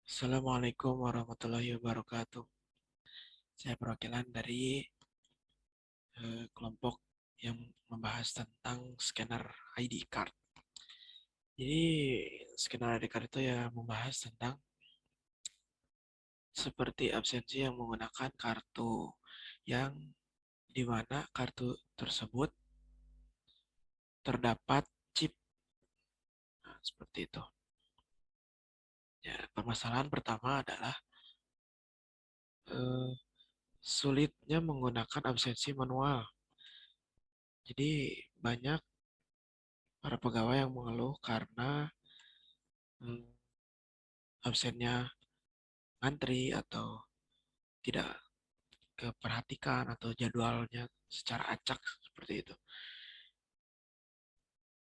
Assalamualaikum warahmatullahi wabarakatuh. Saya perwakilan dari kelompok yang membahas tentang scanner ID card. Jadi scanner ID card itu ya membahas tentang seperti absensi yang menggunakan kartu yang di mana kartu tersebut terdapat chip. Nah, seperti itu. Ya, permasalahan pertama adalah eh, sulitnya menggunakan absensi manual. Jadi banyak para pegawai yang mengeluh karena hmm, absennya ngantri atau tidak keperhatikan atau jadwalnya secara acak seperti itu.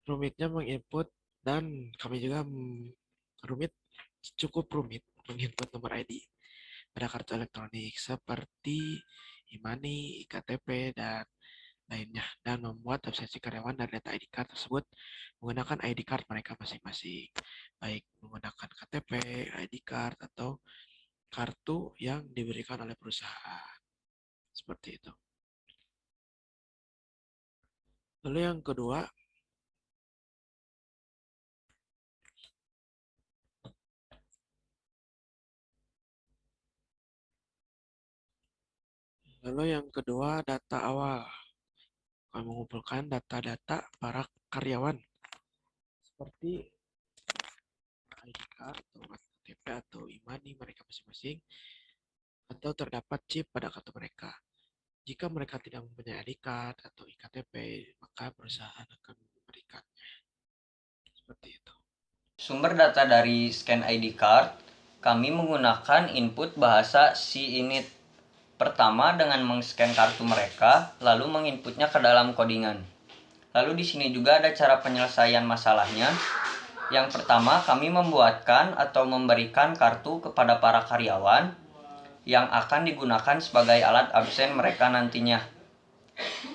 Rumitnya menginput dan kami juga rumit cukup rumit menginput nomor ID pada kartu elektronik seperti e-money, IKTP, dan lainnya dan membuat absensi karyawan dari data ID card tersebut menggunakan ID card mereka masing-masing, baik menggunakan KTP, ID card, atau kartu yang diberikan oleh perusahaan. Seperti itu. Lalu yang kedua, data awal. Kami mengumpulkan data-data para karyawan seperti ID card atau KTP atau e-money mereka masing-masing atau terdapat chip pada kartu mereka. Jika mereka tidak mempunyai ID card atau iktp, maka perusahaan akan memberikannya. Seperti itu. Sumber data dari scan ID card, kami menggunakan input bahasa C-init. Pertama dengan meng-scan kartu mereka, lalu menginputnya ke dalam codingan. Lalu di sini juga ada cara penyelesaian masalahnya. Yang pertama, kami membuatkan atau memberikan kartu kepada para karyawan yang akan digunakan sebagai alat absen mereka nantinya.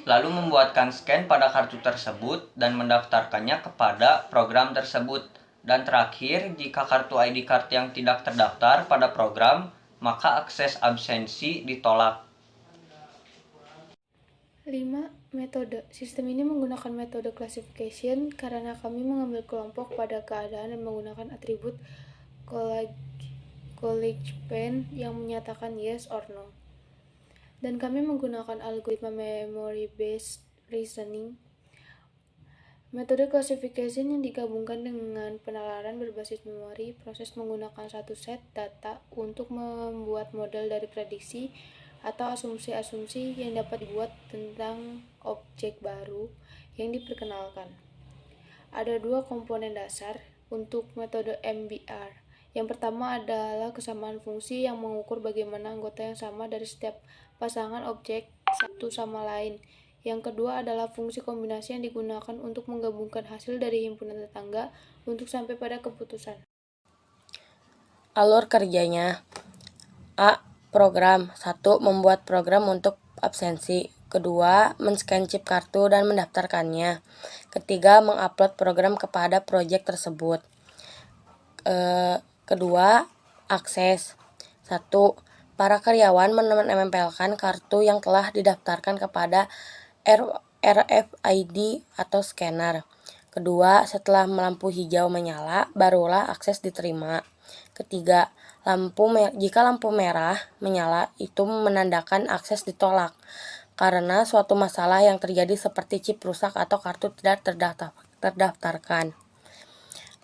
Lalu membuatkan scan pada kartu tersebut dan mendaftarkannya kepada program tersebut. Dan terakhir, jika kartu ID card yang tidak terdaftar pada program, maka akses absensi ditolak. 5. Metode. Sistem ini menggunakan metode classification karena kami mengambil kelompok pada keadaan dan menggunakan atribut Collegepan yang menyatakan yes or no. Dan kami menggunakan algoritma memory based reasoning. Metode classification yang digabungkan dengan penalaran berbasis memori, proses menggunakan satu set data untuk membuat model dari prediksi atau asumsi-asumsi yang dapat dibuat tentang objek baru yang diperkenalkan. Ada dua komponen dasar untuk metode MBR. Yang pertama adalah kesamaan fungsi yang mengukur bagaimana anggota yang sama dari setiap pasangan objek satu sama lain. Yang kedua adalah fungsi kombinasi yang digunakan untuk menggabungkan hasil dari himpunan tetangga untuk sampai pada keputusan. Alur kerjanya: A. Program 1. Membuat program untuk absensi. Kedua, men-scan chip kartu dan mendaftarkannya. Ketiga, mengupload program kepada proyek tersebut. Kedua, akses. 1. Para karyawan menempelkan kartu yang telah didaftarkan kepada RFID atau scanner. Kedua, setelah lampu hijau menyala, barulah akses diterima. Ketiga, jika lampu merah menyala, itu menandakan akses ditolak karena suatu masalah yang terjadi seperti chip rusak atau kartu tidak terdaftarkan.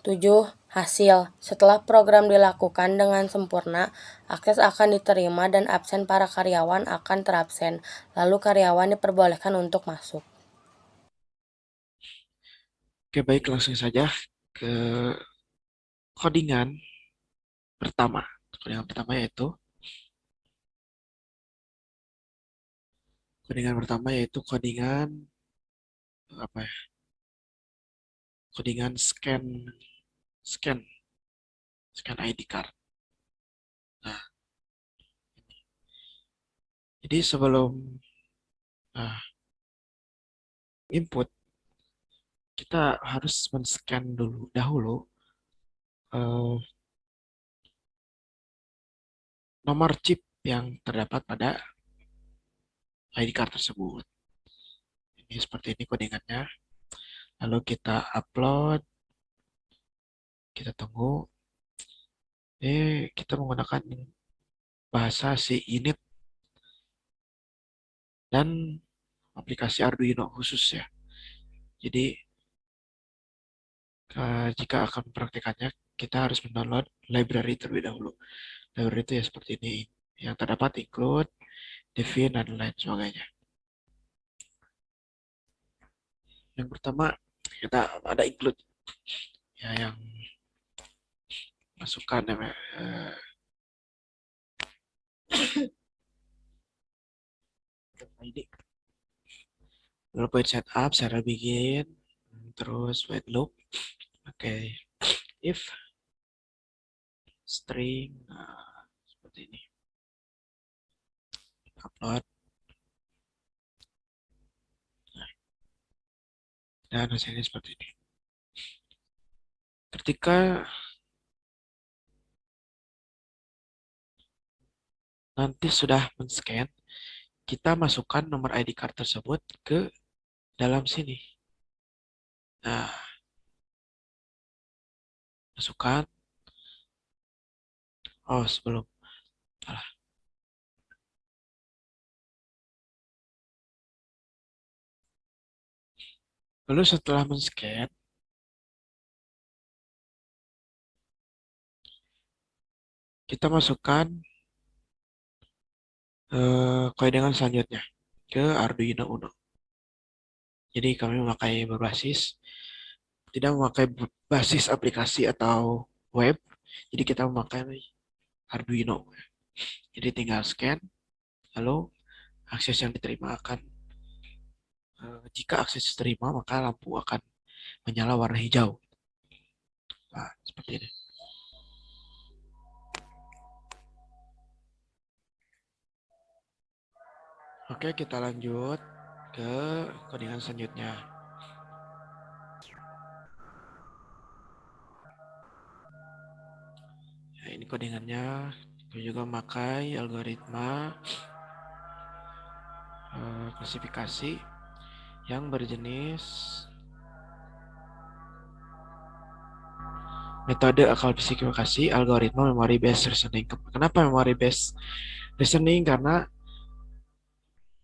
7. Hasil. Setelah program dilakukan dengan sempurna, akses akan diterima dan absen para karyawan akan terabsen. Lalu karyawan diperbolehkan untuk masuk. Oke, baik langsung saja ke codingan pertama. Codingan pertama yaitu codingan apa ya? Codingan scan scan ID card. Nah, jadi sebelum uh, input kita harus men-scan dahulu uh, nomor chip yang terdapat pada ID card tersebut. Ini seperti ini codingannya. Lalu kita upload, kita tunggu. Kita menggunakan bahasa C-Init dan aplikasi Arduino khusus ya. Jadi jika akan mempraktikannya, kita harus mendownload library terlebih dahulu. Library itu ya seperti ini, yang terdapat include, define, dan lain sebagainya. Yang pertama, kita ada include, ya, yang masukkan ID. Lalu point setup, cara bikin, terus wait loop. Oke, if string, seperti ini. Upload. Dan hasilnya seperti ini. Ketika nanti sudah men-scan, kita masukkan nomor ID card tersebut ke dalam sini. Nah, masukkan. Oh, sebelum. Salah. Lalu setelah men-scan, kita masukkan kodekan selanjutnya ke Arduino Uno. Jadi kami tidak memakai basis aplikasi atau web. Jadi kita memakai Arduino. Jadi tinggal scan, lalu akses yang diterima akan, jika akses diterima maka lampu akan menyala warna hijau. Nah, seperti ini. Oke, kita lanjut ke codingan selanjutnya. Ya, ini codingannya. Kita juga memakai algoritma klasifikasi yang berjenis metode klasifikasi algoritma memory based reasoning. Kenapa memory based reasoning? Karena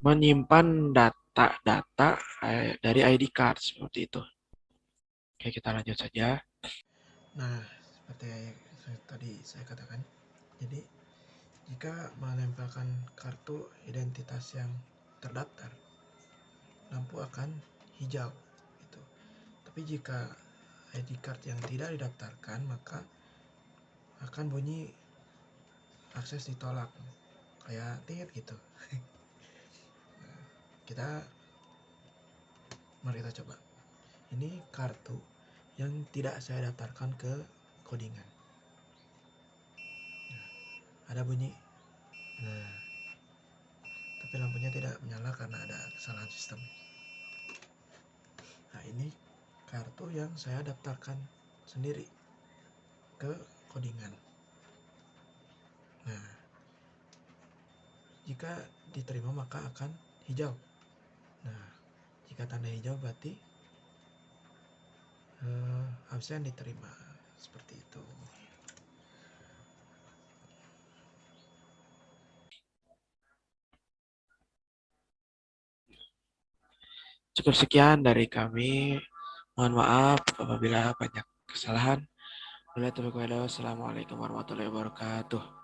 menyimpan data-data dari ID card seperti itu. Oke, kita lanjut saja. Nah, seperti yang tadi saya katakan, jadi jika menempelkan kartu identitas yang terdaftar, lampu akan hijau. Gitu. Tapi jika ID card yang tidak didaftarkan, maka akan bunyi akses ditolak, kayak tit gitu. Mari kita coba. Ini kartu yang tidak saya daftarkan ke codingan. Nah, ada bunyi. Nah, tapi lampunya tidak menyala karena ada kesalahan sistem. Nah, ini kartu yang saya daftarkan sendiri ke codingan. Nah, jika diterima maka akan hijau. Nah, jika tanda hijau berarti absen diterima. Seperti itu. Cukup sekian dari kami. Mohon maaf apabila banyak kesalahan. Assalamualaikum warahmatullahi wabarakatuh.